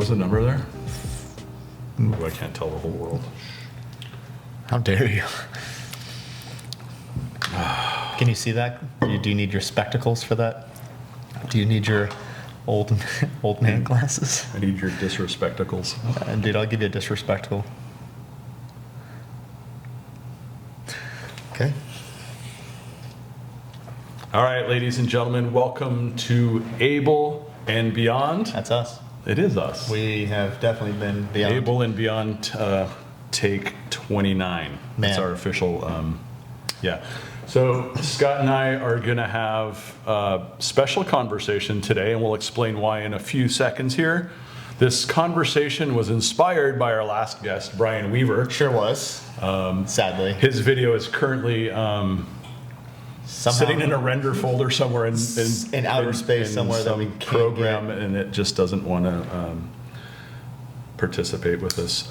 was the number there? Ooh, I can't tell the whole world. How dare you? Can you see that? Do you need your spectacles for that? Do you need your old man glasses? I need your disrespectacles. Dude, I'll give you a disrespectful. Okay. All right, ladies and gentlemen, welcome to Abel and Beyond. That's us. It is us. We have definitely been beyond. Abel and Beyond, take 29. Man. That's our official, yeah. So Scott and I are going to have a special conversation today, and we'll explain why in a few seconds here. This conversation was inspired by our last guest, Brian Weaver. Sure was. Sadly. His video is currently sitting in a render folder somewhere in outer space somewhere that we can't program, get. and it just doesn't want to participate with us.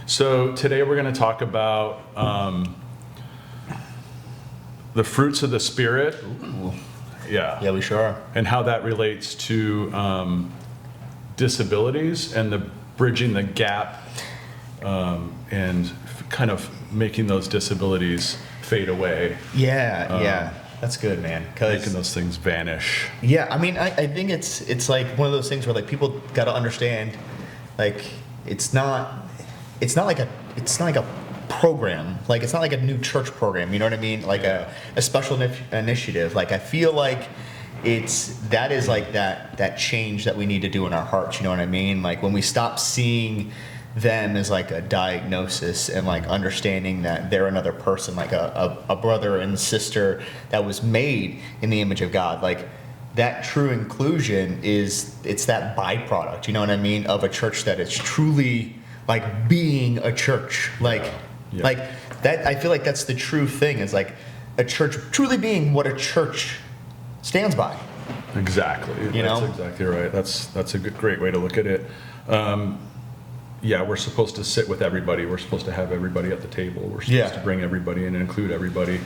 So today we're going to talk about the fruits of the Spirit. Ooh. Yeah, we sure are. and how that relates to disabilities and the bridging the gap and kind of making those disabilities fade away. Yeah. That's good, man. Making those things vanish. Yeah, I mean, I think it's like one of those things where like people got to understand, like it's not like a program, like it's not like a new church program. You know what I mean? Like a special initiative. Like I feel like that is like that change that we need to do in our hearts. You know what I mean? Like when we stop seeing them as like a diagnosis and like understanding that they're another person, like a brother and sister that was made in the image of God. Like that true inclusion it's that byproduct, you know what I mean, of a church that is truly like being a church. Like that, I feel like that's the true thing, is like a church truly being what a church stands by. Exactly. That's exactly right. That's a great way to look at it. Yeah, we're supposed to sit with everybody. We're supposed to have everybody at the table. We're supposed to bring everybody in and include everybody.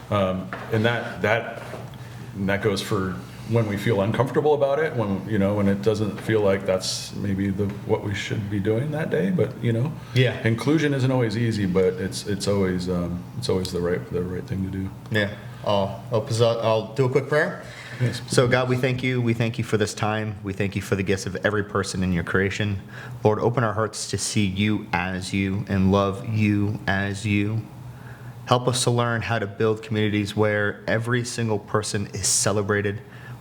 And that goes for when we feel uncomfortable about it, when it doesn't feel like that's maybe what we should be doing that day. But inclusion isn't always easy, but it's always the right thing to do. Yeah. I'll do a quick prayer. Yes. So God, we thank you. We thank you for this time. We thank you for the gifts of every person in your creation. Lord, open our hearts to see you as you and love you as you. Help us to learn how to build communities where every single person is celebrated,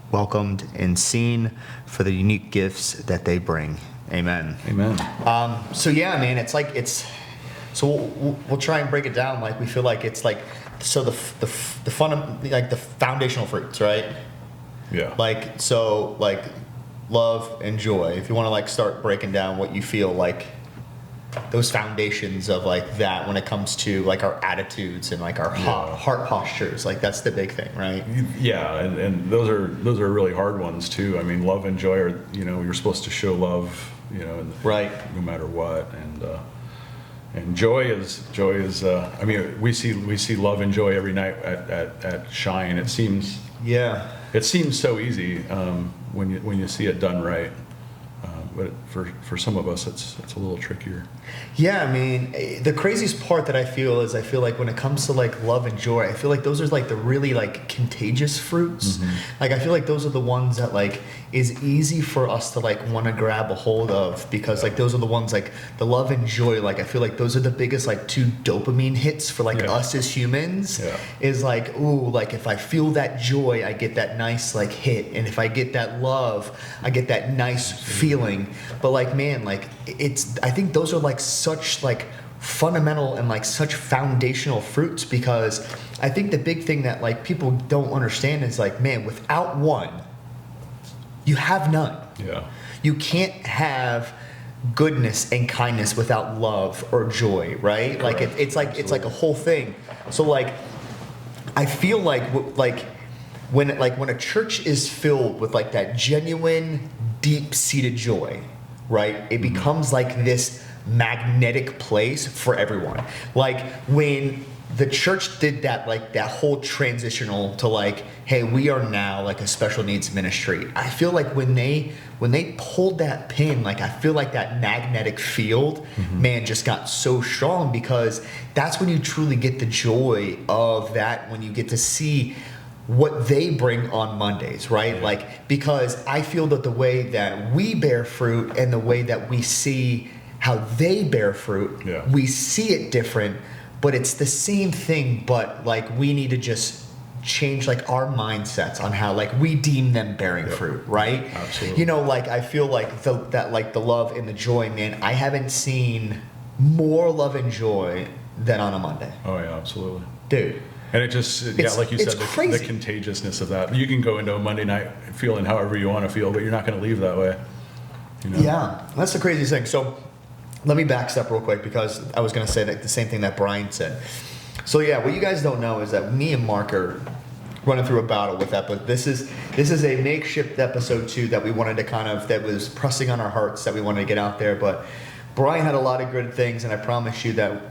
welcomed, and seen for the unique gifts that they bring. Amen. Amen. So yeah, man, we'll try and break it down. Like we feel like it's like, so the foundational fruits, right? Yeah. Like, so like love and joy. If you want to like start breaking down what you feel like those foundations of like that when it comes to like our attitudes and like our heart postures, like that's the big thing, right? Yeah, and those are really hard ones too. I mean, love and joy are, you're supposed to show love, right, no matter what, and joy is. I mean, we see love and joy every night at Shine. It seems so easy when you see it done right. But for some of us, it's a little trickier. Yeah, I mean, the craziest part that I feel like when it comes to like love and joy, I feel like those are like the really like contagious fruits. Mm-hmm. Like I feel like those are the ones that like is easy for us to like want to grab a hold of, because like those are the ones like the love and joy. Like I feel like those are the biggest like two dopamine hits for like us as humans. Yeah. Is like, ooh, like if I feel that joy, I get that nice like hit, and if I get that love, I get that nice feeling. But like, man, like I think those are like such like fundamental and like such foundational fruits, because I think the big thing that like people don't understand is like, man, without one, you have none. Yeah. You can't have goodness and kindness without love or joy, right? Correct. Like it's like a whole thing. So like I feel like when a church is filled with like that genuine deep-seated joy, right? It becomes like this magnetic place for everyone. Like when the church did that, like that whole transitional to like, hey, we are now like a special needs ministry. I feel like when they pulled that pin, like I feel like that magnetic field, man, just got so strong, because that's when you truly get the joy of that, when you get to see what they bring on Mondays, right? Like, because I feel that the way that we bear fruit and the way that we see how they bear fruit, we see it different, but it's the same thing, but like we need to just change like our mindsets on how like we deem them bearing fruit, right? Absolutely. You know, like I feel like that like the love and the joy, man, I haven't seen more love and joy than on a Monday. Oh yeah, absolutely. Dude. And it just, like you said, the contagiousness of that. You can go into a Monday night feeling however you want to feel, but you're not going to leave that way. You know? Yeah, that's the craziest thing. So let me backstep real quick, because I was going to say that the same thing that Brian said. So yeah, what you guys don't know is that me and Mark are running through a battle with that, but this is a makeshift episode 2 that we wanted to that was pressing on our hearts, that we wanted to get out there. But Brian had a lot of good things, and I promise you that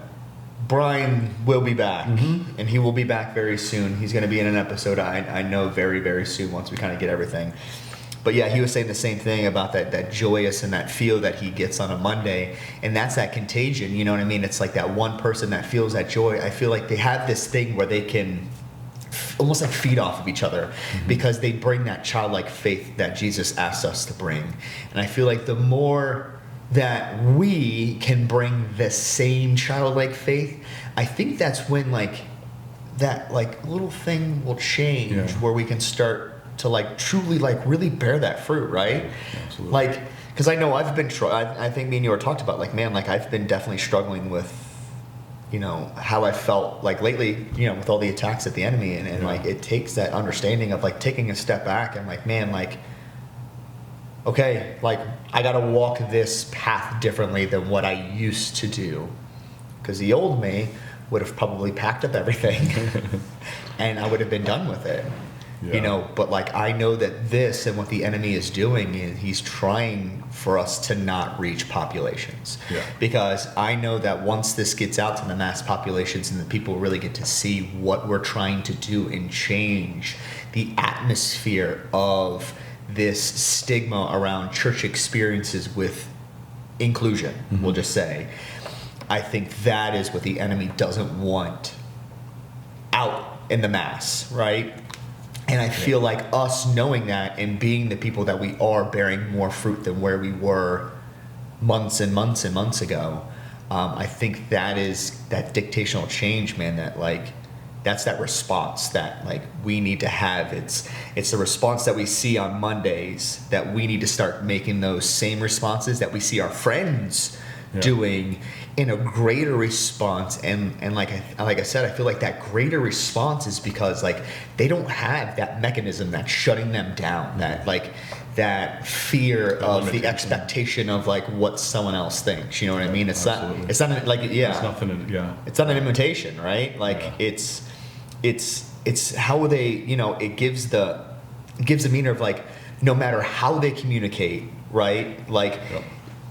Brian will be back, and he will be back very soon. He's going to be in an episode, I know, very, very soon, once we kind of get everything. But yeah, he was saying the same thing about that joyous and that feel that he gets on a Monday, and that's that contagion, you know what I mean? It's like that one person that feels that joy. I feel like they have this thing where they can almost like feed off of each other, because they bring that childlike faith that Jesus asked us to bring. And I feel like the more that we can bring the same childlike faith, I think that's when like that like little thing will change, where we can start to like truly like really bear that fruit, right? Absolutely. Like, because I know I've been I think me and you were talked about, like, man, like I've been definitely struggling with, you know, how I felt like lately, you know, with all the attacks at the enemy, and like it takes that understanding of like taking a step back and like, man, like, okay, like I gotta walk this path differently than what I used to do, because the old me would have probably packed up everything and I would have been done with it. You know, but like I know that this and what the enemy is doing is he's trying for us to not reach populations. Because I know that once this gets out to the mass populations and the people really get to see what we're trying to do and change the atmosphere of this stigma around church experiences with inclusion, we'll just say, I think that is what the enemy doesn't want out in the mass, right? And I feel like us knowing that and being the people that we are, bearing more fruit than where we were months and months and months ago, I think that is that dictational change, man, that like that's that response that like we need to have. It's the response that we see on Mondays, that we need to start making those same responses that we see our friends doing in a greater response. And like I said, I feel like that greater response is because like they don't have that mechanism that's shutting them down, that like that fear of the expectation of like what someone else thinks, you know what I mean? It's not like it's nothing, it's not an imitation, right? Like it's how they, you know, it gives the meaning of like no matter how they communicate, right? Like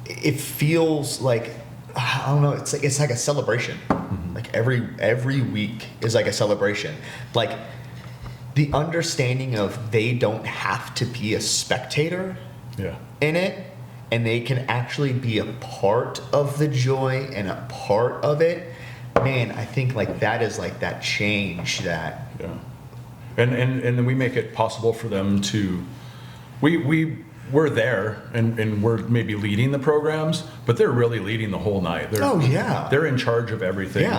it feels like, I don't know, it's like a celebration. Like every week is like a celebration. Like the understanding of they don't have to be a spectator in it, and they can actually be a part of the joy and a part of it. Man, I think like that is like that change that and then we make it possible for them to we're there and we're maybe leading the programs, but they're really leading the whole night. They're in charge of everything.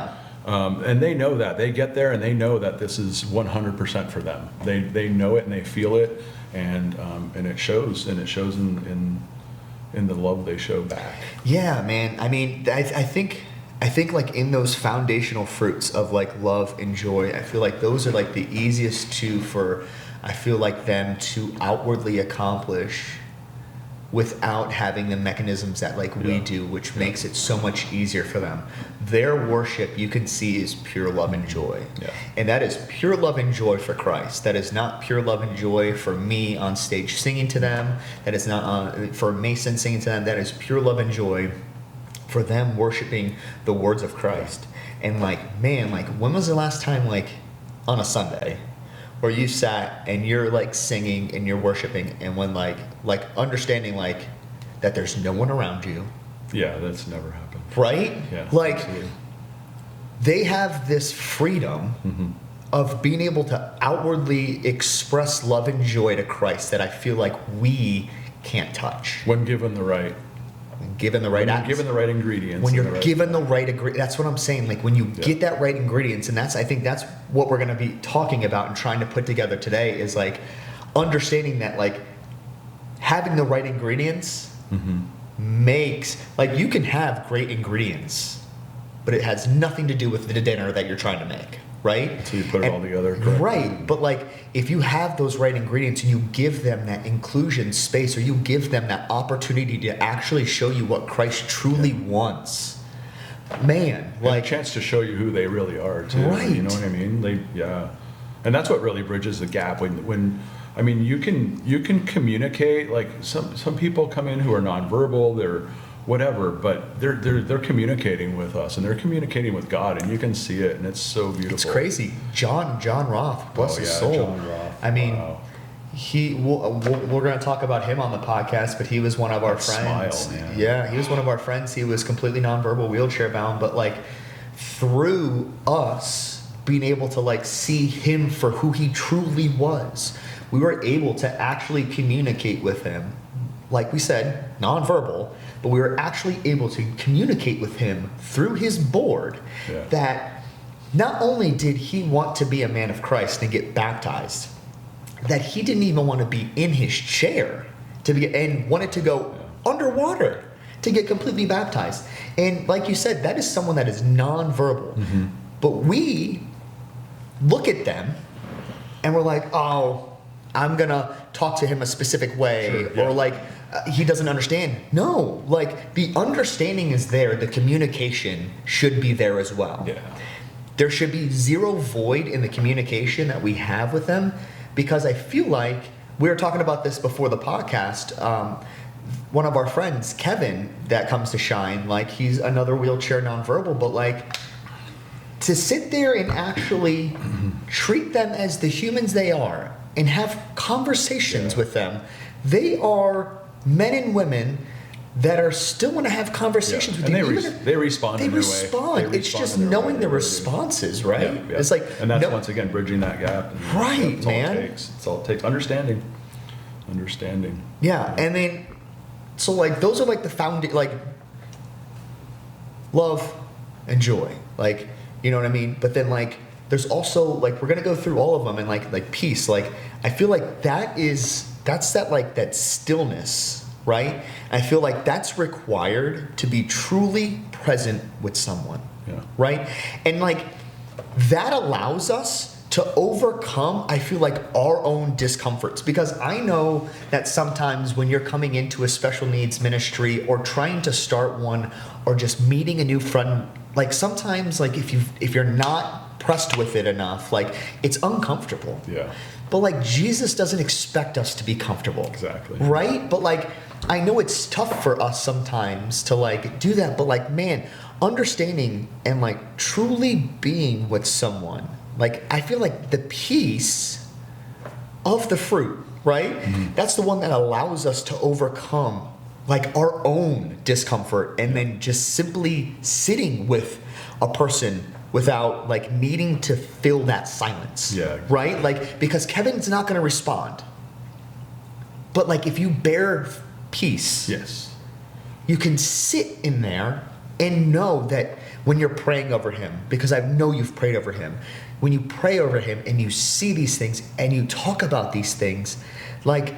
And they know that. They get there and they know that this is 100% for them. They know it and they feel it, and it shows, and it shows in the love they show back. Yeah, man. I mean, I think like in those foundational fruits of like love and joy, I feel like those are like the easiest for I feel like them to outwardly accomplish without having the mechanisms that like we do, which makes it so much easier for them. Their worship, you can see, is pure love and joy. And that is pure love and joy for Christ. That is not pure love and joy for me on stage singing to them. That is not for Mason singing to them. That is pure love and joy for them worshiping the words of Christ. And like, man, like when was the last time, like on a Sunday, where you sat and you're like singing and you're worshiping, and when like understanding like that there's no one around you. Yeah, that's never happened. Right? Yeah. Like absolutely. They have this freedom of being able to outwardly express love and joy to Christ that I feel like we can't touch. When given the right. Given the right When given the right ingredients. When you're given the right that's what I'm saying. Like when you get that right ingredients, and I think that's what we're going to be talking about and trying to put together today is like understanding that like having the right ingredients makes, like you can have great ingredients, but it has nothing to do with the dinner that you're trying to make. Right? So you put it all together. Correct. Right. But like if you have those right ingredients and you give them that inclusion space, or you give them that opportunity to actually show you what Christ truly wants, man, like a chance to show you who they really are too. Right. You know what I mean? And that's what really bridges the gap when I mean you can communicate, like some people come in who are nonverbal, they're whatever, but they're communicating with us, and they're communicating with God, and you can see it, and it's so beautiful. It's crazy. John Roth, bless his soul. John Roth. I mean, wow. we're going to talk about him on the podcast, but he was one of our friends. Smile, man. Yeah, he was one of our friends. He was completely nonverbal, wheelchair bound, but like through us being able to like see him for who he truly was, we were able to actually communicate with him. Like we said, nonverbal, but we were actually able to communicate with him through his board that not only did he want to be a man of Christ and get baptized, that he didn't even want to be in his chair and wanted to go underwater to get completely baptized. And like you said, that is someone that is nonverbal. But we look at them and we're like, oh, I'm going to talk to him a specific way, or like he doesn't understand. No, like the understanding is there. The communication should be there as well. Yeah. There should be zero void in the communication that we have with them, because I feel like we were talking about this before the podcast. One of our friends, Kevin, that comes to Shine, like he's another wheelchair nonverbal, but like to sit there and actually treat them as the humans they are and have conversations with them. They are men and women that are still want to have conversations with and you. they respond in their way. It's just knowing the responses, right? Yeah. It's like, and that's once again bridging that gap. Right, that's man. All it takes. It's all it takes. Understanding. Yeah, and then so like those are like the like love and joy, like you know what I mean. But then like there's also like we're gonna go through all of them, and like peace. Like I feel like that's that stillness, right? I feel like that's required to be truly present with someone, right? And like that allows us to overcome, I feel like, our own discomforts. Because I know that sometimes when you're coming into a special needs ministry or trying to start one or just meeting a new friend, like sometimes like if you're not pressed with it enough, like it's uncomfortable. Yeah. But like Jesus doesn't expect us to be comfortable. Exactly. Right? But like I know it's tough for us sometimes to like do that, but like man, understanding and like truly being with someone, like I feel like the peace of the fruit, right? Mm-hmm. That's the one that allows us to overcome like our own discomfort, and then just simply sitting with a person without like needing to fill that silence. Yeah. Right? Like because Kevin's not going to respond. But like if you bear peace, yes, you can sit in there and know that when you're praying over him, because I know you've prayed over him, when you pray over him and you see these things and you talk about these things, like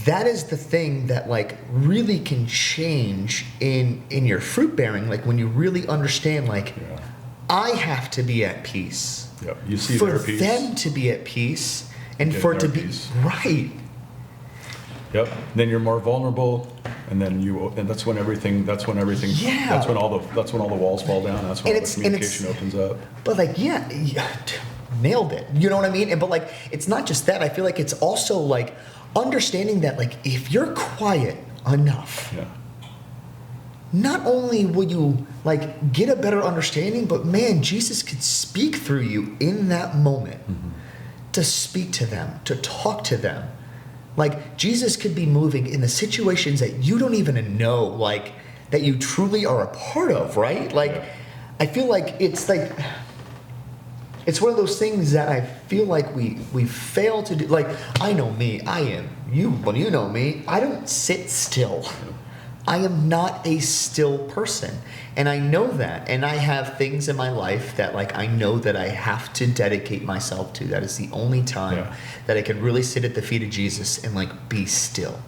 that is the thing that like really can change in your fruit bearing. Like when you really understand, like I have to be at peace. Yep. You see for their peace, them to be at peace, and for it to be right. Yep. Then you're more vulnerable, and that's when everything. Yeah. That's when all the walls fall down. That's when all the communication opens up. But like, nailed it. You know what I mean? But like, it's not just that. I feel like it's also like understanding that like if you're quiet enough, not only will you like get a better understanding, but man, Jesus could speak through you in that moment to speak to them, to talk to them. Like Jesus could be moving in the situations that you don't even know, like that you truly are a part of, right? Like, I feel like it's one of those things that I feel like we fail to do. Like, I know me, I am you, but you know me, I don't sit still. I am not a still person. And I know that. And I have things in my life that like I know that I have to dedicate myself to. That is the only time that I can really sit at the feet of Jesus and like be still.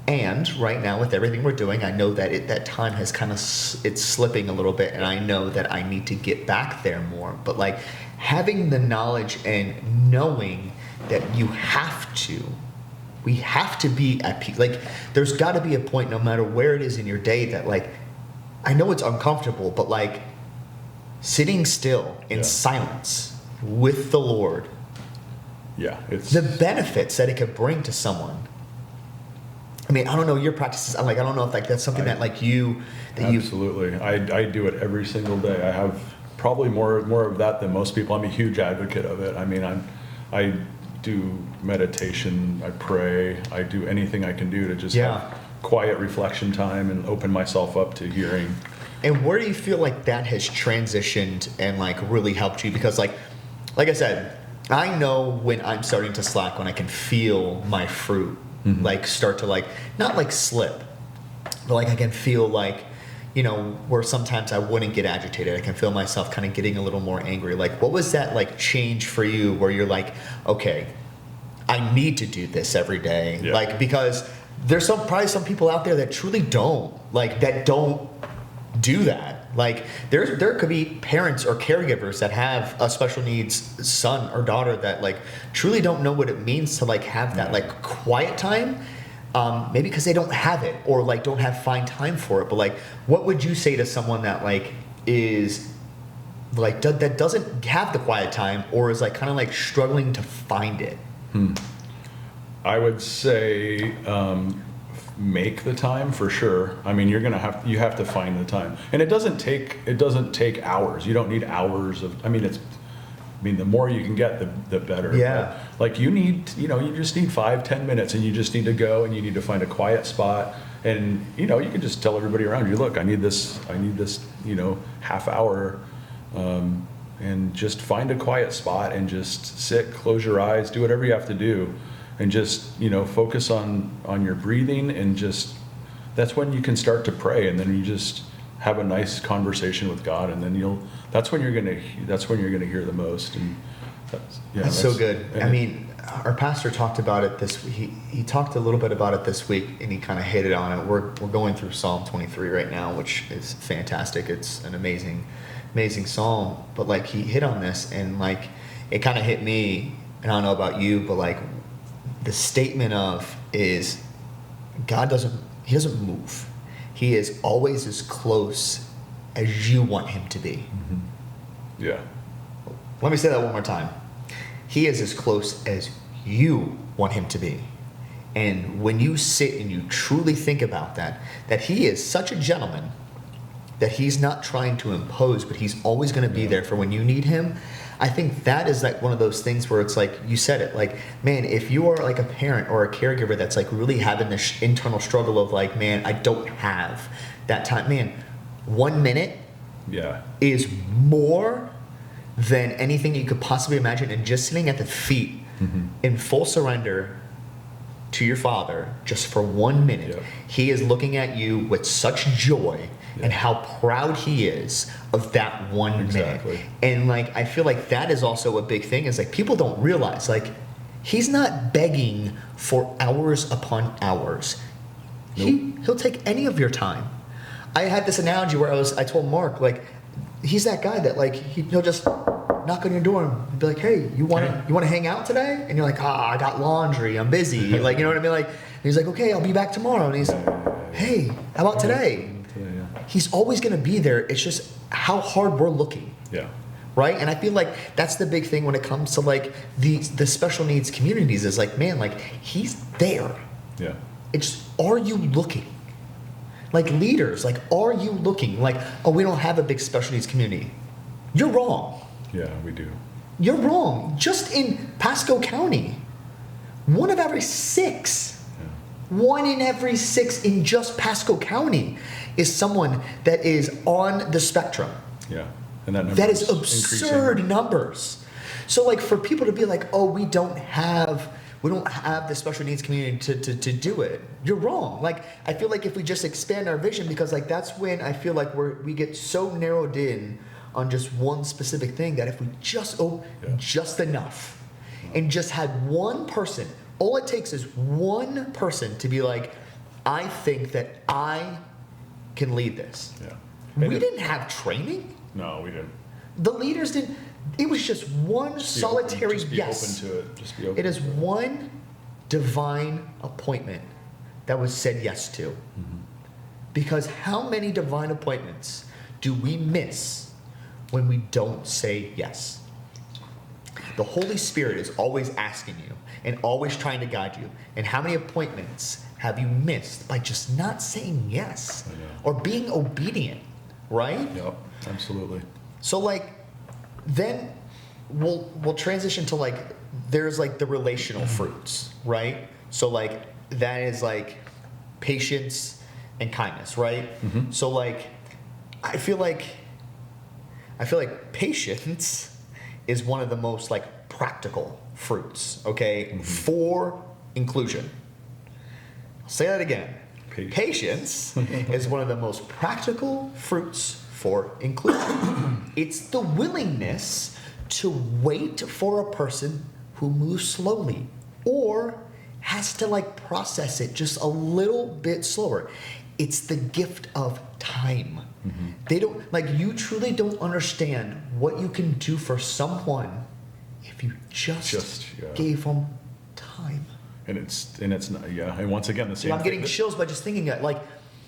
And right now with everything we're doing, I know that that time has kind of, it's slipping a little bit, and I know that I need to get back there more. But like having the knowledge and knowing that we have to be at peace. Like there's got to be a point, no matter where it is in your day, that like, I know it's uncomfortable, but like sitting still in silence with the Lord. Yeah. It's the benefits that it could bring to someone. I mean, I don't know your practices. I don't know if like that's something that like you. Absolutely. I do it every single day. I have probably more of that than most people. I'm a huge advocate of it. I mean, I do meditation. I pray. I do anything I can do to just have quiet reflection time and open myself up to hearing. And where do you feel like that has transitioned and like really helped you? Because like I said, I know when I'm starting to slack, when I can feel my fruit like start to like, not like slip, but like I can feel like, you know, where sometimes I wouldn't get agitated. I can feel myself kind of getting a little more angry. Like what was that like change for you where you're like, okay, I need to do this every day? Like, because there's probably some people out there that truly don't do that. Like there could be parents or caregivers that have a special needs son or daughter that like truly don't know what it means to like have that like quiet time, maybe because they don't have it or like don't have find time for it. But like, what would you say to someone that like is like that doesn't have the quiet time or is like kind of like struggling to find it? I would say make the time for sure. I mean, you have to find the time, and it doesn't take hours. You don't need hours of. The more you can get, the better. Yeah. But like you just need 5-10 minutes, and you just need to go, and you need to find a quiet spot, and you can just tell everybody around you, look, I need this, half hour, and just find a quiet spot and just sit, close your eyes, do whatever you have to do. And just, focus on your breathing, and just, that's when you can start to pray, and then you just have a nice conversation with God, and then that's when you're gonna hear the most. And that's so good. I mean, our pastor talked about it he talked a little bit about it this week, and he kind of hit it on it. We're going through Psalm 23 right now, which is fantastic. It's an amazing psalm, but like he hit on this, and like it kind of hit me, and I don't know about you, but like the statement is God doesn't move. He is always as close as you want him to be. Yeah. Let me say that one more time. He is as close as you want him to be. And when you sit and you truly think about that he is such a gentleman that he's not trying to impose, but he's always going to be there for when you need him. I think that is like one of those things where it's like, you said it, like, man, if you are like a parent or a caregiver that's like really having this internal struggle of like, man, I don't have that time, man, 1 minute is more than anything you could possibly imagine. And just sitting at the feet in full surrender to your Father just for 1 minute, he is looking at you with such joy and how proud he is of that 1 minute. And like, I feel like that is also a big thing, is like people don't realize like he's not begging for hours upon hours. He'll take any of your time. I had this analogy where I told Mark, like, he's that guy that like he'll just knock on your door and be like, hey, you want to hang out today? And you're like, I got laundry, I'm busy. Like, you know what I mean? Like, he's like, okay, I'll be back tomorrow. And he's, hey, how about today? He's always going to be there. It's just how hard we're looking. Yeah. Right? And I feel like that's the big thing when it comes to like the special needs communities, is like, man, like he's there. Yeah. It's, are you looking? Like leaders, like, are you looking like, oh, we don't have a big special needs community? You're wrong. Yeah, we do. You're wrong. Just in Pasco County, 1 in every 6 in just Pasco County is someone that is on the spectrum. Yeah, and that number That is absurd numbers. So like for people to be like, oh, we don't have the special needs community to do it. You're wrong. Like I feel like if we just expand our vision, because like that's when I feel like we get so narrowed in on just one specific thing that if we just just enough and just had one person, all it takes is one person to be like, I think that I can lead this. Yeah. We didn't have training. No, we didn't. The leaders didn't. It was just one solitary yes. Just be open to it. Just be open. It is one divine appointment that was said yes to. Mm-hmm. Because how many divine appointments do we miss when we don't say yes? The Holy Spirit is always asking you and always trying to guide you. And how many appointments have you missed by just not saying yes or being obedient, right? Yep, absolutely. So like, then we'll transition to like, there's like the relational fruits, right? So like, that is like patience and kindness, right? Mm-hmm. So like, I feel like patience is one of the most like practical fruits, okay, for inclusion. I'll say that again. Patience is one of the most practical fruits for inclusion. It's the willingness to wait for a person who moves slowly or has to like process it just a little bit slower. It's the gift of time. Mm-hmm. They don't like, you truly don't understand what you can do for someone if you just gave them time. And it's not, and once again, the same I'm getting chills by just thinking that, like,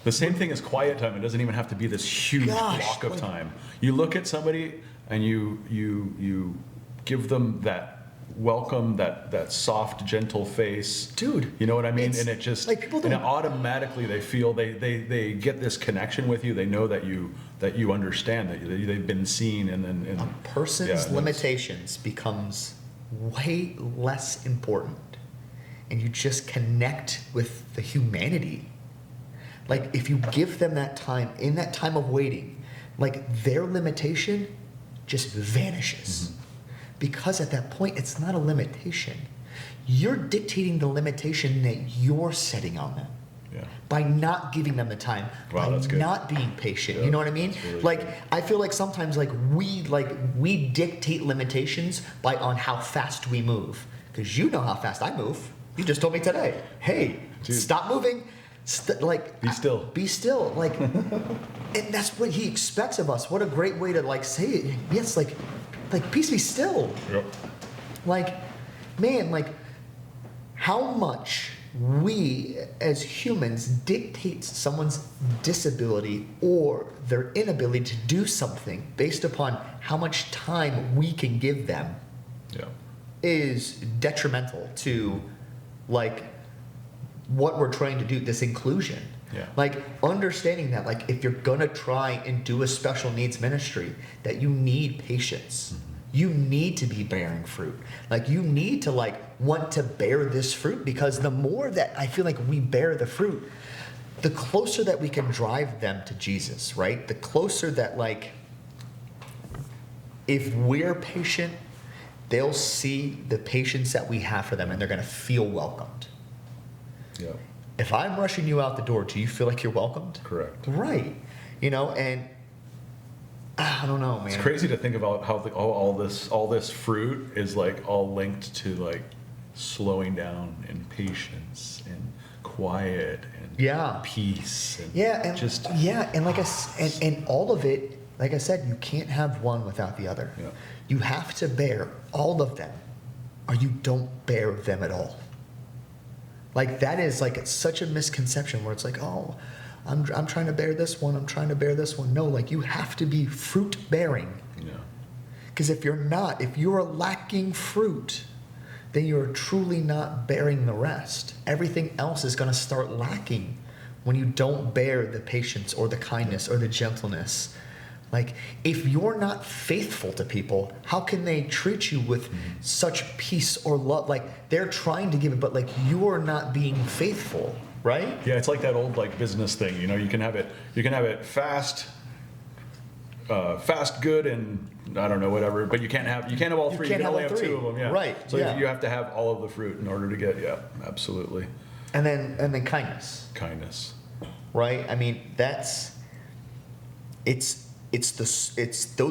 the same thing as quiet time. It doesn't even have to be this huge block of time. You look at somebody and you give them that welcome, that soft, gentle face. Dude. You know what I mean? And it just, like, people don't, and automatically they feel, they get this connection with you. They know that you understand, that they've been seen. And then a person's limitations becomes way less important. And you just connect with the humanity. Like if you give them that time, in that time of waiting, like their limitation just vanishes. Mm-hmm. Because at that point, it's not a limitation. You're dictating the limitation that you're setting on them. Yeah. By not giving them the time, by not being patient. Yeah, you know what I mean? Really like good. I feel like sometimes we dictate limitations on how fast we move. Because you know how fast I move. You just told me today, hey, dude, stop moving. Be still. Be still. Like, and that's what he expects of us. What a great way to like say it. Yes, like peace, be still. Yep. Like, man, like how much we as humans dictate someone's disability or their inability to do something based upon how much time we can give them. Yeah. Is detrimental to like what we're trying to do, this inclusion. Yeah. Like understanding that like if you're gonna try and do a special needs ministry, that you need patience. Mm-hmm. You need to be bearing fruit. Like you need to like want to bear this fruit, because the more that I feel like we bear the fruit, the closer that we can drive them to Jesus, right? The closer that like if we're patient, they'll see the patience that we have for them and they're going to feel welcomed. Yeah. If I'm rushing you out the door, do you feel like you're welcomed? Correct. Right. You know, and I don't know, man. It's crazy to think about how all this fruit is like all linked to like slowing down and patience and quiet and peace. And and like and all of it, like I said, you can't have one without the other. Yeah. You have to bear all of them, or you don't bear them at all. Like that is like, it's such a misconception where it's like, oh, I'm trying to bear this one, I'm trying to bear this one. No, like you have to be fruit bearing. Yeah. Because if you're lacking fruit, then you're truly not bearing the rest. Everything else is going to start lacking when you don't bear the patience or the kindness or the gentleness. Like, if you're not faithful to people, how can they treat you with such peace or love? Like, they're trying to give it, but like, you're not being faithful, right? Yeah, it's like that old like business thing. You know, you can have it fast, good, and I don't know, whatever. But you can't have all three. You can only have two of them. Yeah. Right. So yeah. you have to have all of the fruit in order to get. Yeah, absolutely. And then kindness. Kindness. Right. I mean, those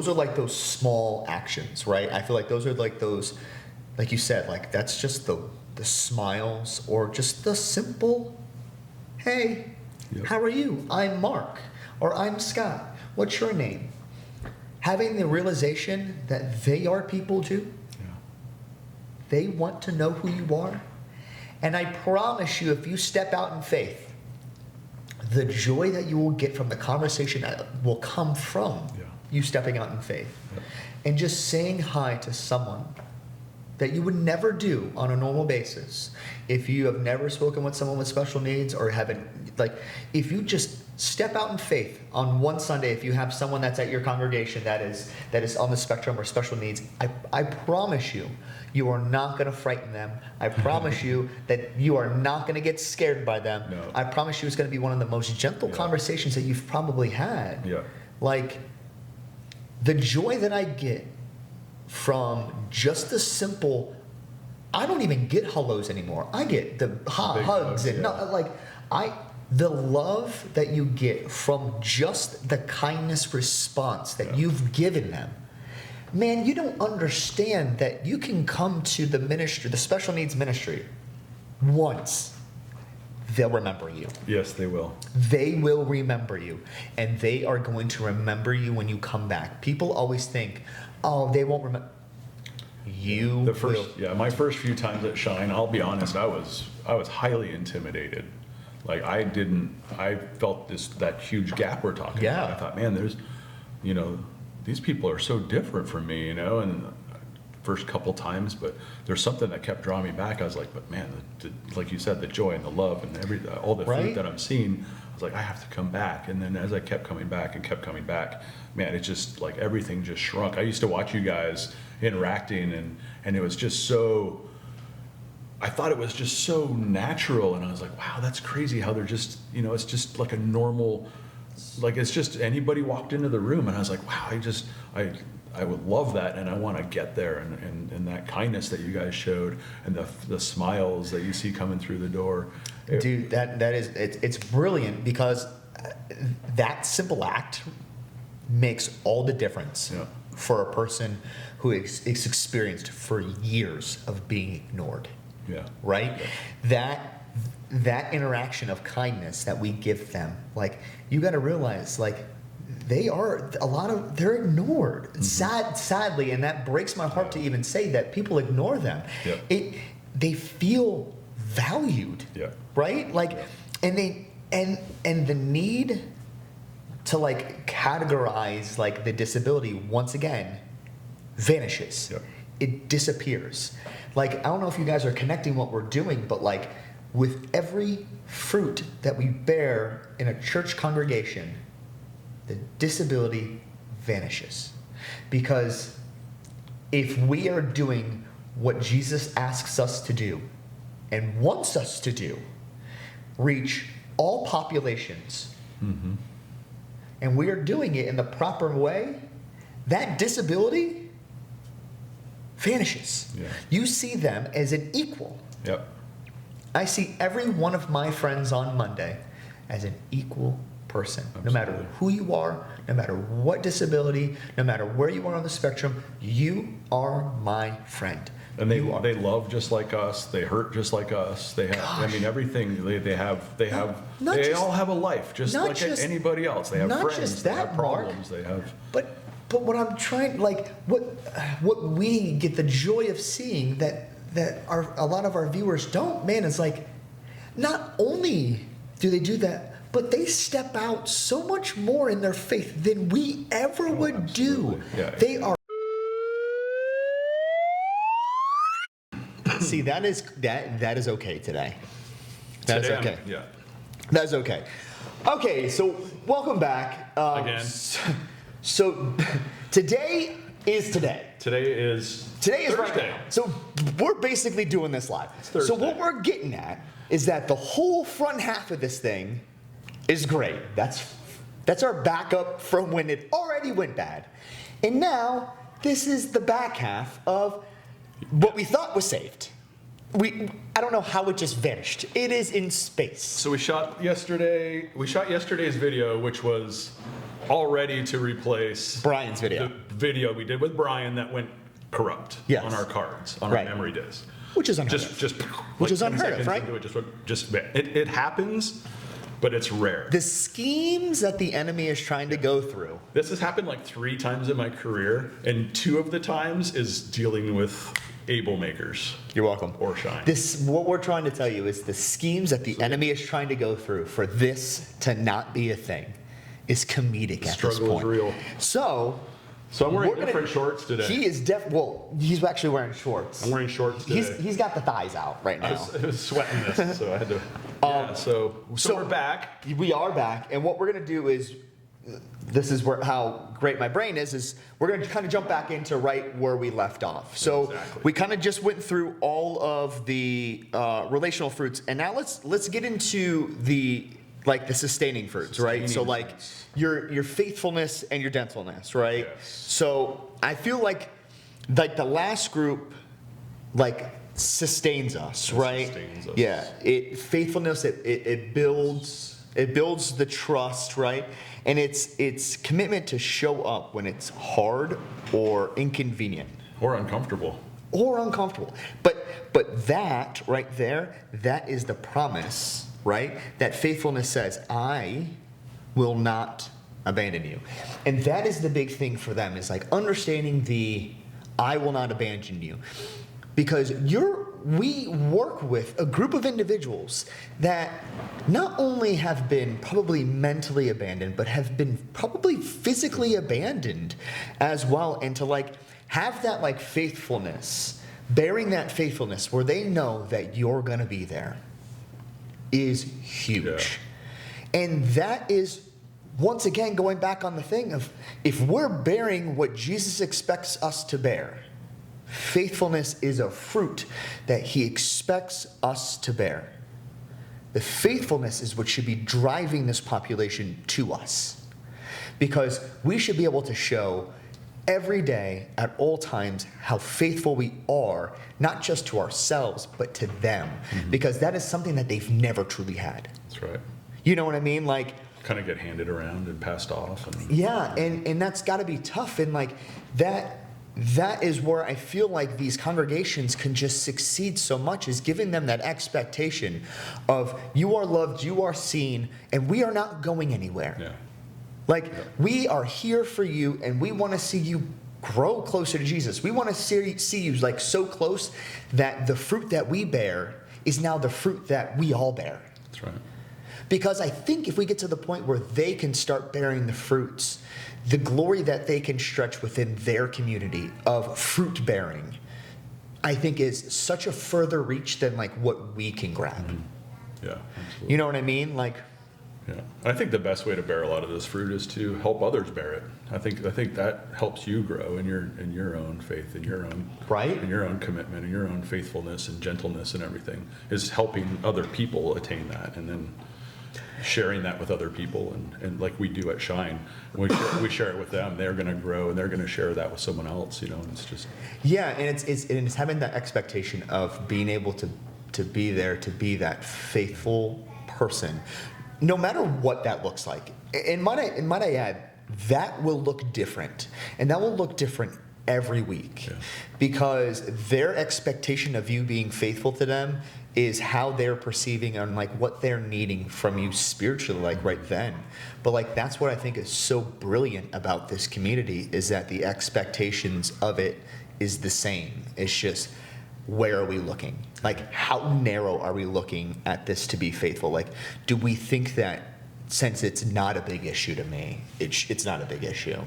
are like those small actions, right? I feel like those are like those, like you said, like that's just the smiles or just the simple, hey, Yep. How are you? I'm Mark, or I'm Scott. What's your name? Having the realization that they are people too. Yeah. They want to know who you are. And I promise you, if you step out in faith, the joy that you will get from the conversation will come from you stepping out in faith. Yep. And just saying hi to someone that you would never do on a normal basis if you have never spoken with someone with special needs or haven't, like, if you just step out in faith on one Sunday, if you have someone that's at your congregation that is on the spectrum or special needs, I promise you, you are not going to frighten them. I promise you that you are not going to get scared by them. No. I promise you it's going to be one of the most gentle conversations that you've probably had. Yeah. Like, the joy that I get from just the simple, I don't even get hellos anymore. I get the hugs and the love that you get from just the kindness response that you've given them. Man, you don't understand that you can come to the ministry, the special needs ministry, once. They'll remember you. Yes, they will. They will remember you. And they are going to remember you when you come back. People always think, oh, they won't remember. You will. Yeah, my first few times at Shine, I'll be honest, I was highly intimidated. Like, I felt that huge gap we're talking about. I thought, man, these people are so different from me, and first couple times, but there's something that kept drawing me back. I was like, but man, like you said, the joy and the love and all the fruit that I'm seeing, I was like, I have to come back. And then as I kept coming back, man, it just like everything just shrunk. I used to watch you guys interacting and it was just so, I thought it was just so natural. And I was like, wow, that's crazy how they're just, it's just like a normal, like it's just anybody walked into the room and I was like, wow, I would love that, and I want to get there, and that kindness that you guys showed, and the smiles that you see coming through the door. Dude, that is it's brilliant, because that simple act makes all the difference for a person who is experienced for years of being ignored. Yeah. Right? Yeah. That interaction of kindness that we give them, like, you got to realize, like, they're ignored. Mm-hmm. Sadly, and that breaks my heart to even say that people ignore them. Yeah. They feel valued. Yeah. Right? Like, and the need to like categorize like the disability once again vanishes. Yeah. It disappears. Like, I don't know if you guys are connecting what we're doing, but like with every fruit that we bear in a church congregation, the disability vanishes. Because if we are doing what Jesus asks us to do and wants us to do, reach all populations, and we are doing it in the proper way, that disability vanishes. Yeah. You see them as an equal. Yep. I see every one of my friends on Monday as an equal person. Absolutely. No matter who you are, no matter what disability, no matter where you are on the spectrum, you are my friend. And they love just like us. They hurt just like us. They have, everything. They all have a life just like anybody else. They have friends. They have problems. They have. But what I'm trying, like, what we get the joy of seeing that a lot of our viewers don't, man, is like, not only do they do that, but they step out so much more in their faith than we ever would do. Yeah. They are. See, that is okay today. That is okay. Yeah. That's okay. Okay, so welcome back. Again. So today is today. Today is Thursday. Right now. So we're basically doing this live. So what we're getting at is that the whole front half of this thing is great. That's our backup from when it already went bad. And now this is the back half of what we thought was saved. I don't know how it just vanished. It is in space. So we shot yesterday's video, which was all ready to replace Brian's video. The video we did with Brian that went corrupt on our cards, on our memory disc. Which is unheard of. Which is unheard of, right? It happens, but it's rare. The schemes that the enemy is trying to go through. This has happened like 3 times in my career, and 2 of the times is dealing with Abel makers. You're welcome. Or Shine. What we're trying to tell you is the schemes that the enemy is trying to go through for this to not be a thing is comedic at this point. Struggle is real. So I'm wearing different shorts today. He is he's actually wearing shorts. I'm wearing shorts today. He's got the thighs out right now. I was sweating this, so I had to. So we're back. We are back, and what we're gonna do is, this is how great my brain is we're going to kind of jump back into right where we left off. So we kind of just went through all of the relational fruits, and now let's get into the sustaining fruits, right? So like your faithfulness and your gentleness, right? Yes. So I feel like the last group sustains us, right? Sustains us. Yeah, faithfulness it builds the trust, right? And it's commitment to show up when it's hard or inconvenient. Or uncomfortable. But that right there, that is the promise, right? That faithfulness says, I will not abandon you. And that is the big thing for them, is understanding the I will not abandon you. Because we work with a group of individuals that not only have been probably mentally abandoned, but have been probably physically abandoned as well. And to have that faithfulness, bearing that faithfulness where they know that you're going to be there is huge. Yeah. And that is, once again, going back on the thing of if we're bearing what Jesus expects us to bear, faithfulness is a fruit that he expects us to bear. The faithfulness is what should be driving this population to us. Because we should be able to show every day, at all times, how faithful we are, not just to ourselves, but to them. Mm-hmm. Because that is something that they've never truly had. That's right. You know what I mean? Kind of get handed around and passed off. Yeah, and that's got to be tough. And that is where I feel like these congregations can just succeed so much, is giving them that expectation of you are loved, you are seen, and we are not going anywhere. Yeah. We are here for you, and we want to see you grow closer to Jesus. We want to see you so close that the fruit that we bear is now the fruit that we all bear. That's right. Because I think if we get to the point where they can start bearing the fruits, the glory that they can stretch within their community of fruit bearing, I think is such a further reach than what we can grab. Mm-hmm. Yeah, absolutely. You know what I mean? Yeah, I think the best way to bear a lot of this fruit is to help others bear it. I think that helps you grow in your own faith, in your own in your own commitment, in your own faithfulness and gentleness and everything, is helping other people attain that, and then sharing that with other people, and like we do at Shine, we share it with them. They're going to grow, and they're going to share that with someone else. And it's just and it's having that expectation of being able to be there, to be that faithful person, no matter what that looks like. And might I add, that will look different, and that will look different every week, because their expectation of you being faithful to them is how they're perceiving and what they're needing from you spiritually right then. But that's what I think is so brilliant about this community, is that the expectations of it is the same. It's just, where are we looking? How narrow are we looking at this to be faithful? Do we think that since it's not a big issue to me, it's not a big issue?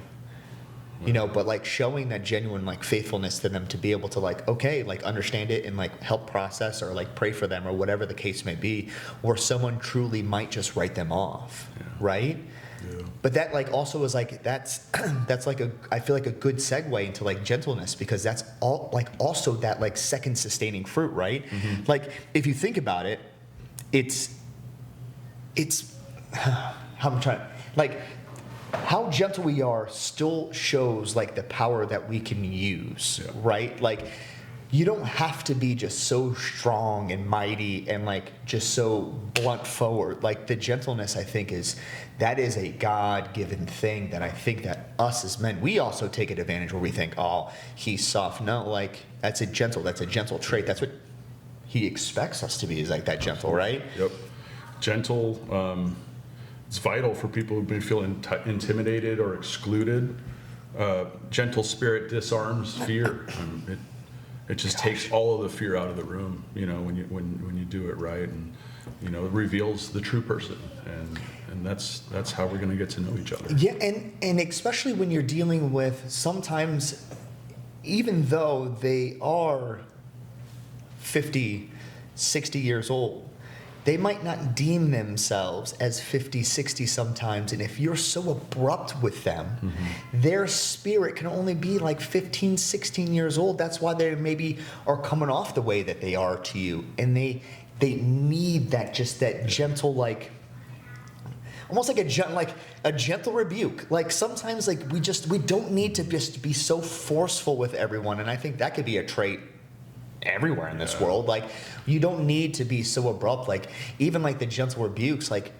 you know, but like showing that genuine like faithfulness to them to be able to like, okay, like understand it and like help process or like pray for them or whatever the case may be, or someone truly might just write them off, right? Yeah. But that like also is like that's like I feel like a good segue into like gentleness, because that's all like also that like second sustaining fruit, right? Mm-hmm. Like if you think about it, it's how I'm trying like how gentle we are still shows like the power that we can use, right? Like you don't have to be just so strong and mighty and like just so blunt forward. Like the gentleness, I think, is a God-given thing that I think that us as men, we also take it advantage where we think, oh, he's soft. No, like that's a gentle trait. That's what he expects us to be, is like that gentle, right? Yep. Gentle. It's vital for people who feel intimidated or excluded. Gentle spirit disarms fear. It just takes all of the fear out of the room, you know, when you do it right, and you know, it reveals the true person, and that's how we're going to get to know each other. Yeah, and especially when you're dealing with, sometimes even though they are 50, 60 years old, they might not deem themselves as 50, 60 sometimes. And if you're so abrupt with them, their spirit can only be like 15, 16 years old. That's why they maybe are coming off the way that they are to you. And they need that, just that gentle, like, almost like a gentle rebuke. Like sometimes like we don't need to just be so forceful with everyone. And I think that could be a trait everywhere in this world. Like you don't need to be so abrupt. Like even like the gentle rebukes, like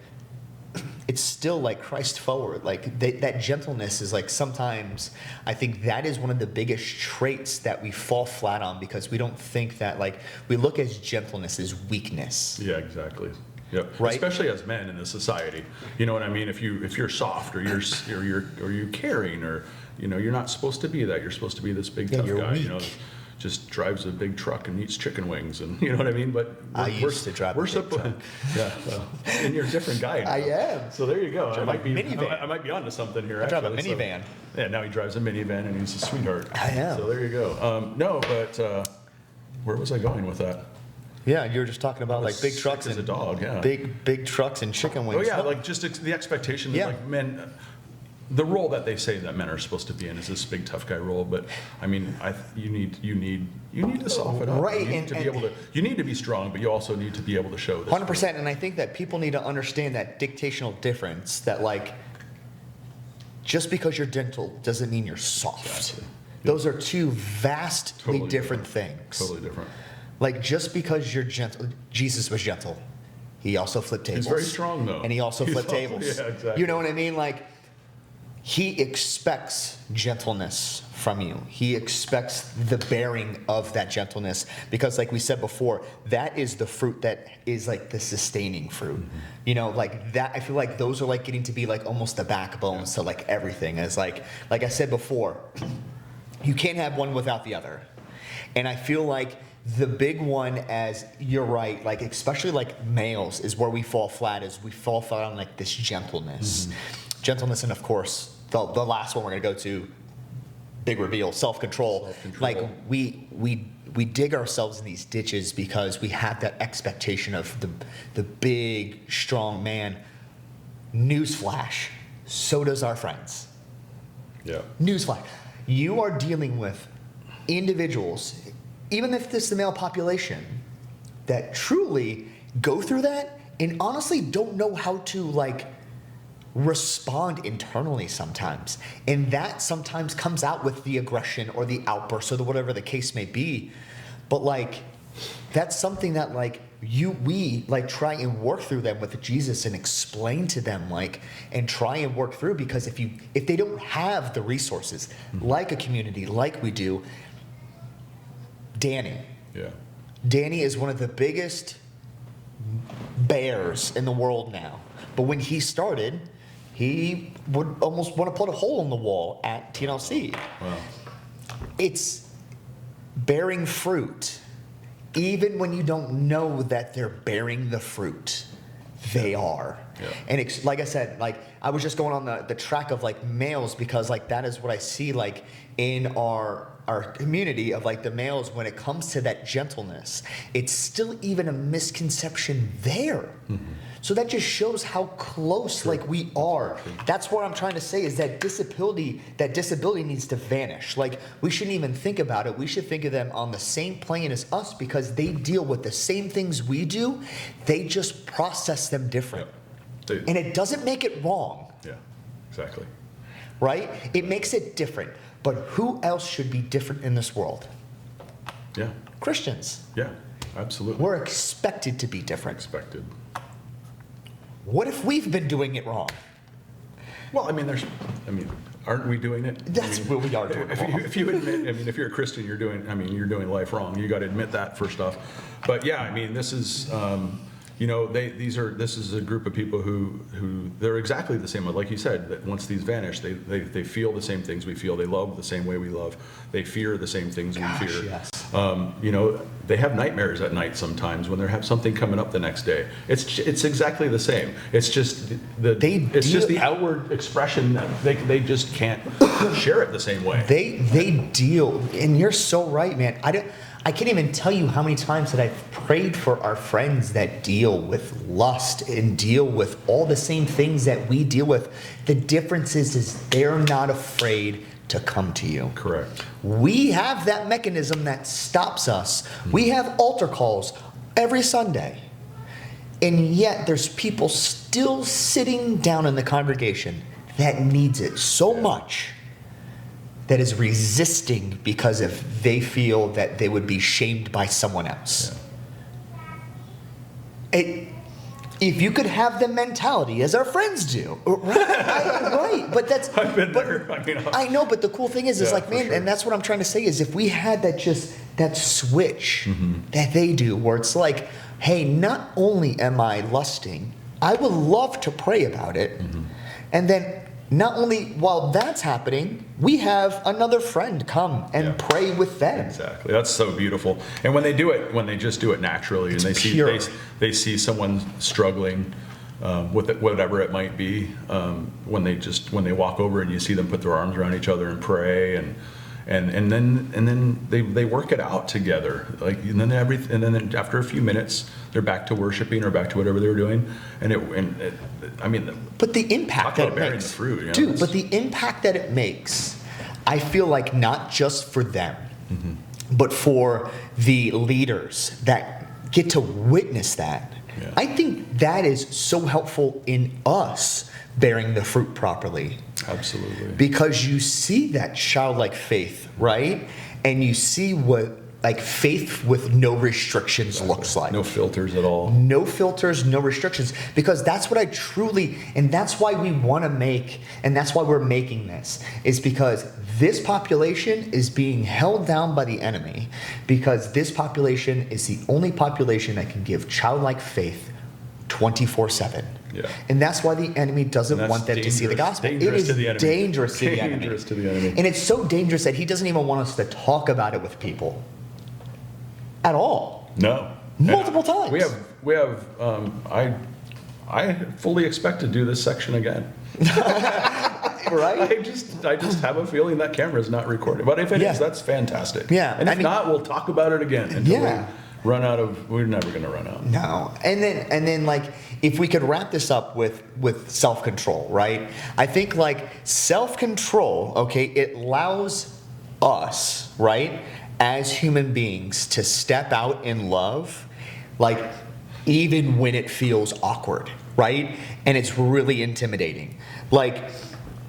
it's still like Christ forward. Like that gentleness is like, sometimes I think that is one of the biggest traits that we fall flat on, because we don't think that, like, we look as gentleness as weakness. Yeah, exactly. Yep. Right? Especially as men in this society. You know what I mean? If you're soft or you're caring, or you know, you're not supposed to be that. You're supposed to be this big tough guy. Weak. You know, just drives a big truck and eats chicken wings, and you know what I mean. But I used to drive a big truck. Yeah, and you're a different guy now. I am. So there you go. I might be minivan. I might be onto something here. I drive a actually. minivan. So, yeah, now he drives a minivan and he's a sweetheart. I am. So there you go. No, but where was I going with that? Yeah, you were just talking about like big trucks as a dog. Yeah, big trucks and chicken wings. Oh yeah, like just the expectation that like men. The role that they say that men are supposed to be in is this big tough guy role, but I mean, you need to soften up. Right, You need to be strong, but you also need to be able to show this. 100%, and I think that people need to understand that dictational difference. That like, just because you're gentle doesn't mean you're soft. Exactly. Those are two vastly totally different things. Totally different. Like just because you're gentle, Jesus was gentle. He also flipped tables. He's very strong though, and he also flipped tables. Yeah, exactly. You know what I mean? Like, he expects gentleness from you. He expects the bearing of that gentleness, because like we said before, that is the fruit that is like the sustaining fruit. Mm-hmm. You know, like that, I feel like those are like getting to be like almost the backbones to like everything. As like I said before, you can't have one without the other. And I feel like the big one, as you're right, like especially like males, is where we fall flat, is we fall flat on like this gentleness. Mm-hmm. Gentleness, and of course, the last one we're going to go to, big reveal, self-control. Like we dig ourselves in these ditches because we have that expectation of the big, strong man. Newsflash, so does our friends. Yeah. Newsflash, you are dealing with individuals, even if this is the male population, that truly go through that and honestly don't know how to like respond internally sometimes. And that sometimes comes out with the aggression or the outburst or the whatever the case may be. But like, that's something that like we like try and work through them with Jesus and explain to them, like, and try and work through, because if they don't have the resources like a community like we do. Danny is one of the biggest bears in the world now. But when he started, he would almost want to put a hole in the wall at TLC. Wow. It's bearing fruit, even when you don't know that they're bearing the fruit. they are. Yeah. And it's, like I said, like I was just going on the track of like males, because like that is what I see like in our community of like the males when it comes to that gentleness. It's still even a misconception there. So that just shows how close like we are. That's what I'm trying to say, is that disability needs to vanish. Like we shouldn't even think about it. We should think of them on the same plane as us, because they deal with the same things we do. They just process them different. And it doesn't make it wrong. Yeah, exactly. Right? It makes it different. But who else should be different in this world? Yeah. Christians. Yeah, absolutely. We're expected to be different. Expected. What if we've been doing it wrong? Well, aren't we doing it? That's what we are doing. If you admit, if you're a Christian, you're doing life wrong. You got to admit that first off. But yeah, this is, this is a group of people who they're exactly the same. Like you said, that once these vanish, they feel the same things we feel. They love the same way we love. They fear the same things we fear. Yes. They have nightmares at night sometimes when they have something coming up the next day. It's exactly the same. It's just just the outward expression that they just can't share it the same way. They deal, and you're so right, man. I can't even tell you how many times that I've prayed for our friends that deal with lust and deal with all the same things that we deal with. The difference is they're not afraid to come to you. Correct. We have that mechanism that stops us. We have altar calls every Sunday. And yet there's people still sitting down in the congregation that needs it so much, that is resisting because if they feel that they would be shamed by someone else. Yeah. If you could have the mentality as our friends do, right? But that's I've been there. I know, but the cool thing is like, man, sure. And that's what I'm trying to say is if we had that switch that they do, where it's like, hey, not only am I lusting, I would love to pray about it, and then. Not only while that's happening, we have another friend come and pray with them. Exactly. That's so beautiful. And when they just do it naturally, and they see someone struggling with it, whatever it might be, when they walk over and you see them put their arms around each other and pray, and then they work it out together. And then after a few minutes, they're back to worshiping or back to whatever they were doing. But the impact that it makes, the fruit, dude. But the impact that it makes, I feel like not just for them, but for the leaders that get to witness that. Yeah. I think that is so helpful in us bearing the fruit properly. Absolutely. Because you see that childlike faith, right? And you see what like faith with no restrictions looks like. No filters at all. No filters, no restrictions. Because that's what and that's why we want to make, and that's why we're making this, is because this population is being held down by the enemy, because this population is the only population that can give childlike faith 24/7. Yeah. And that's why the enemy doesn't want them to see the gospel. It is dangerous to the enemy. Dangerous to the enemy. And it's so dangerous that he doesn't even want us to talk about it with people. At all. No. Multiple times. We have. I fully expect to do this section again. Right? I just have a feeling that camera is not recording. But if it is, that's fantastic. Yeah. And if not, we'll talk about it again until we run out of. We're never going to run out. No. And then like if we could wrap this up with self-control, right? I think like self-control, okay, it allows us, right, as human beings to step out in love, like even when it feels awkward, right? And it's really intimidating. Like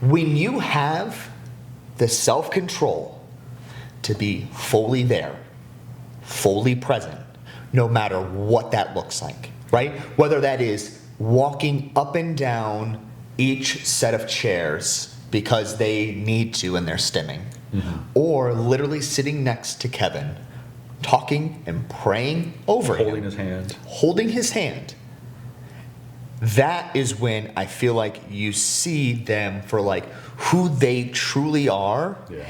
when you have the self-control to be fully there, fully present, no matter what that looks like, right? Whether that is walking up and down each set of chairs because they need to and they're stimming, or literally sitting next to Kevin, talking and praying over him. Holding his hand. That is when I feel like you see them for like who they truly are. Yeah.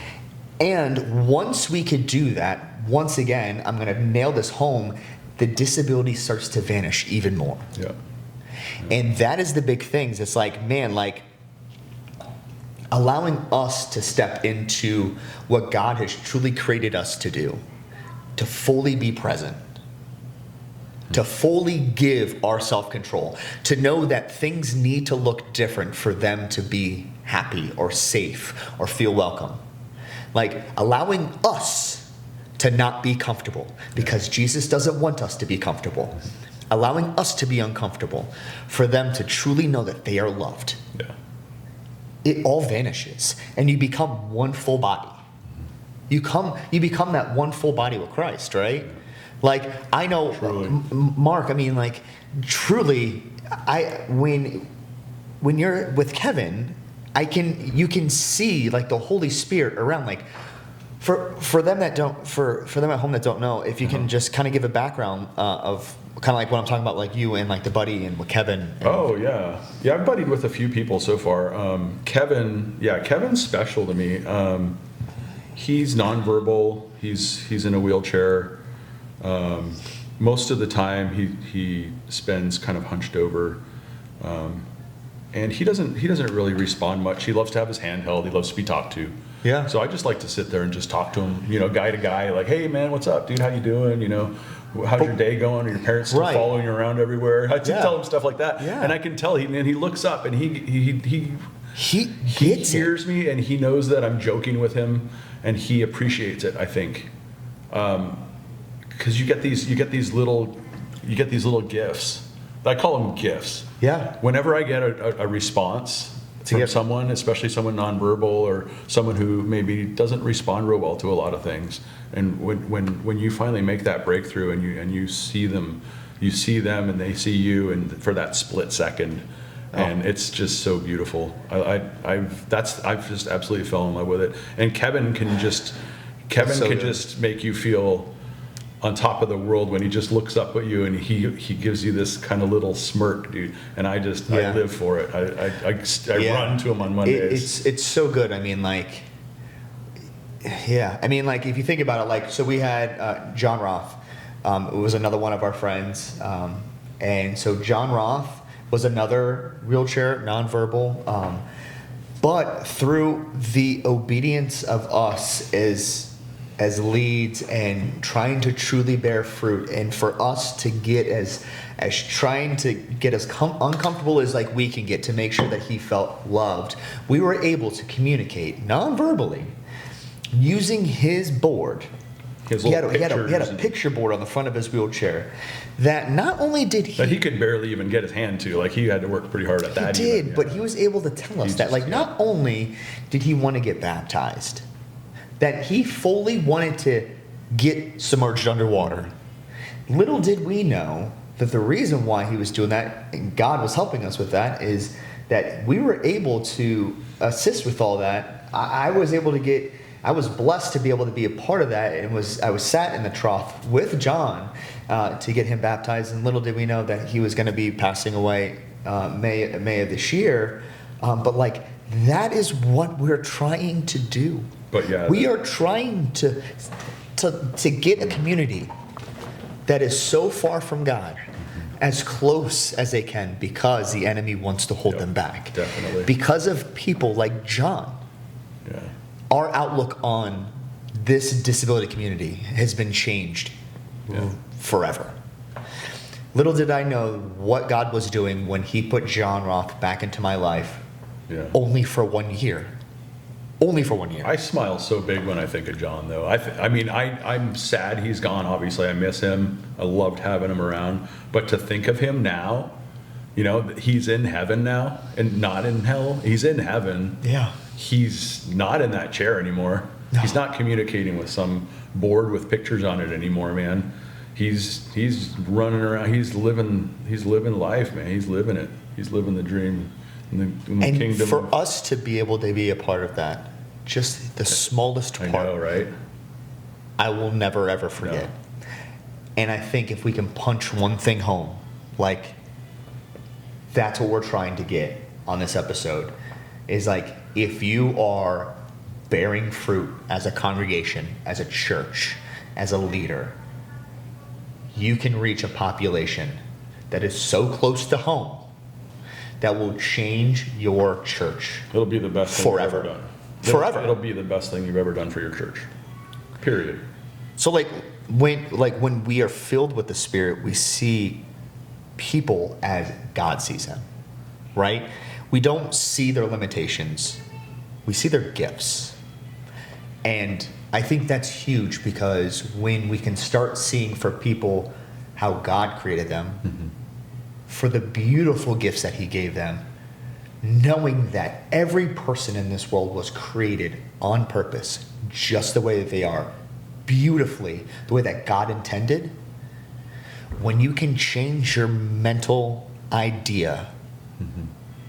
And once we could do that, once again, I'm going to nail this home, the disability starts to vanish even more. Yeah. And that is the big things. It's like, man, like allowing us to step into what God has truly created us to do, to fully be present, to fully give our self-control, to know that things need to look different for them to be happy or safe or feel welcome. Like allowing us to not be comfortable because Jesus doesn't want us to be comfortable. Allowing us to be uncomfortable for them to truly know that they are loved. Yeah. It all vanishes and you become one full body. You become that one full body with Christ, right? Like I know, Mark, I mean, like truly, when you're with Kevin, you can see like the Holy Spirit around. Like for them at home that don't know, if you can just kind of give a background of kind of like what I'm talking about, like you and like the buddy and with Kevin. Oh yeah, I've buddied with a few people so far. Kevin's special to me. He's nonverbal. He's in a wheelchair. Most of the time he spends kind of hunched over. And he doesn't really respond much. He loves to have his hand held. He loves to be talked to. Yeah. So I just like to sit there and just talk to him, guy to guy, like, hey man, what's up, dude? How you doing? How's your day going? Are your parents still following you around everywhere? I tell him stuff like that. Yeah. And I can tell he looks up and he hears me and he knows that I'm joking with him and he appreciates it, I think. Because you get these little gifts. I call them gifts. Yeah. Whenever I get a response from someone, especially someone nonverbal or someone who maybe doesn't respond real well to a lot of things, and when you finally make that breakthrough and you see them and they see you, and for that split second, and it's just so beautiful. I've just absolutely fell in love with it. And Kevin can just make you feel on top of the world when he just looks up at you and he gives you this kind of little smirk, dude. And I live for it. I run to him on Mondays. It's so good. I mean, like, yeah. I mean, like, if you think about it, like, so we had John Roth. It was another one of our friends. And so John Roth was another wheelchair, nonverbal. But through the obedience of us as leads and trying to truly bear fruit, and for us to get as trying to get as uncomfortable as like we can get to make sure that he felt loved, we were able to communicate non-verbally using his board. He had a picture board on the front of his wheelchair that not only did that he could barely even get his hand to, like he had to work pretty hard at that. He did, but he was able to tell us that, like, not only did he want to get baptized, that he fully wanted to get submerged underwater. Little did we know that the reason why he was doing that, and God was helping us with that, is that we were able to assist with all that. I was blessed to be able to be a part of that, and I was sat in the trough with John to get him baptized. And little did we know that he was going to be passing away May of this year. But like, that is what we're trying to do. But yeah, we are trying to get a community that is so far from God as close as they can, because the enemy wants to hold them back. Definitely. Because of people like John. Yeah. Our outlook on this disability community has been changed forever. Little did I know what God was doing when he put John Roth back into my life. Only for 1 year. Only for 1 year. I smile so big when I think of John, though. I'm sad he's gone. Obviously, I miss him. I loved having him around. But to think of him now, he's in heaven now and not in hell. He's in heaven. Yeah. He's not in that chair anymore. No. He's not communicating with some board with pictures on it anymore, man. He's running around. He's living life, man. He's living it. He's living the dream. In the and kingdom. For us to be able to be a part of that, just the smallest part, I know, right? I will never ever forget. No. And I think if we can punch one thing home, like, that's what we're trying to get on this episode, is like, if you are bearing fruit as a congregation, as a church, as a leader, you can reach a population that is so close to home that will change your church. It'll be the best thing Forever. you've ever done. Forever. It'll be the best thing you've ever done for your church. Period. So when we are filled with the Spirit, we see people as God sees them, right? We don't see their limitations. We see their gifts. And I think that's huge, because when we can start seeing for people how God created them, for the beautiful gifts that he gave them, knowing that every person in this world was created on purpose, just the way that they are, beautifully, the way that God intended, when you can change your mental idea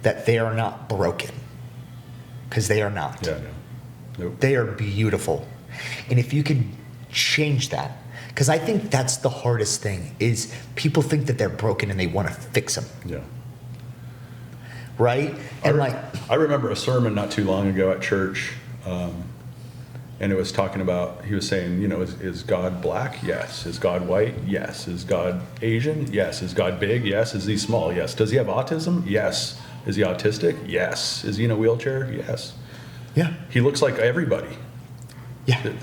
that they are not broken, because they are not. Yeah, no. Nope. They are beautiful. And if you can change that, because I think that's the hardest thing, is people think that they're broken and they want to fix them. Yeah. Right? And I remember a sermon not too long ago at church, and it was talking about, he was saying, is God black? Yes. Is God white? Yes. Is God Asian? Yes. Is God big? Yes. Is he small? Yes. Does he have autism? Yes. Is he autistic? Yes. Is he in a wheelchair? Yes. Yeah. He looks like everybody. Yeah.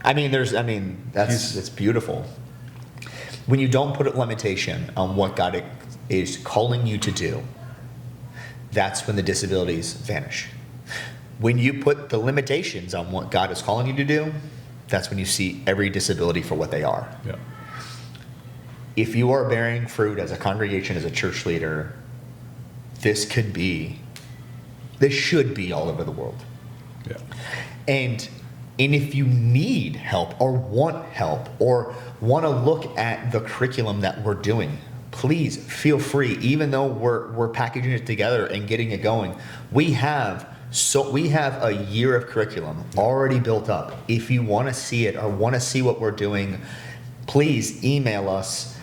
That's beautiful. When you don't put a limitation on what God is calling you to do, that's when the disabilities vanish. When you put the limitations on what God is calling you to do, that's when you see every disability for what they are. Yeah. If you are bearing fruit as a congregation, as a church leader, this should be all over the world. Yeah. And if you need help or want to look at the curriculum that we're doing, please feel free. Even though we're packaging it together and getting it going, we have a year of curriculum already built up. If you want to see it or want to see what we're doing, please email us.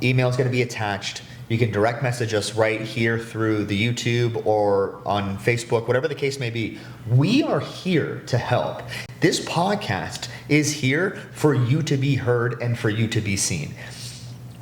Email is going to be attached. You can direct message us right here through the YouTube or on Facebook, whatever the case may be. We are here to help. This podcast is here for you to be heard and for you to be seen.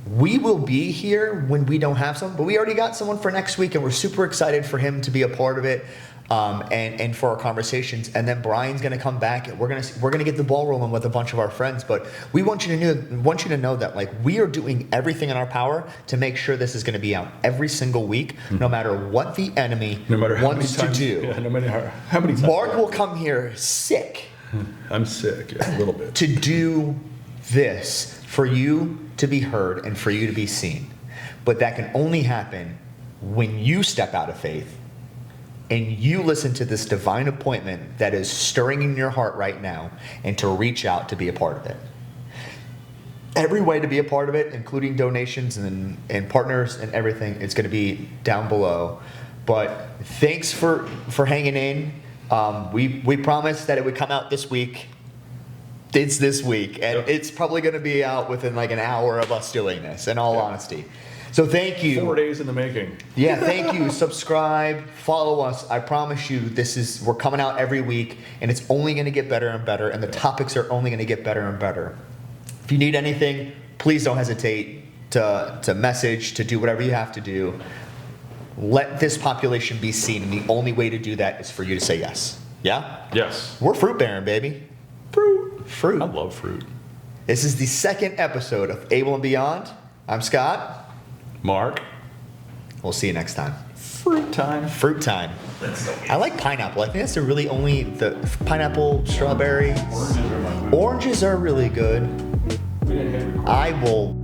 We will be here when we don't have someone, but we already got someone for next week, and we're super excited for him to be a part of it. And for our conversations, and then Brian's going to come back, and we're going to get the ball rolling with a bunch of our friends. But we want you to know that we are doing everything in our power to make sure this is going to be out every single week, no matter what the enemy wants to do. Yeah, no matter how many times. Mark will come here sick. I'm sick, yeah, a little bit. To do this for you to be heard and for you to be seen, but that can only happen when you step out of faith. And you listen to this divine appointment that is stirring in your heart right now, and to reach out to be a part of it. Every way to be a part of it, including donations and partners and everything, it's going to be down below. But thanks for hanging in. We promised that it would come out this week. It's this week, and It's probably going to be out within an hour of us doing this, in all honesty. So thank you. 4 days in the making. Yeah, thank you. Subscribe, follow us. I promise you, we're coming out every week, and it's only going to get better and better, and the topics are only going to get better and better. If you need anything, please don't hesitate to message, to do whatever you have to do. Let this population be seen, and the only way to do that is for you to say yes. Yeah? Yes. We're fruit bearing, baby. Fruit. I love fruit. This is the second episode of Abel and Beyond. I'm Scott. Mark. We'll see you next time. Fruit time. Fruit time. I like pineapple. I think that's the pineapple, strawberry. Oranges are really good. I will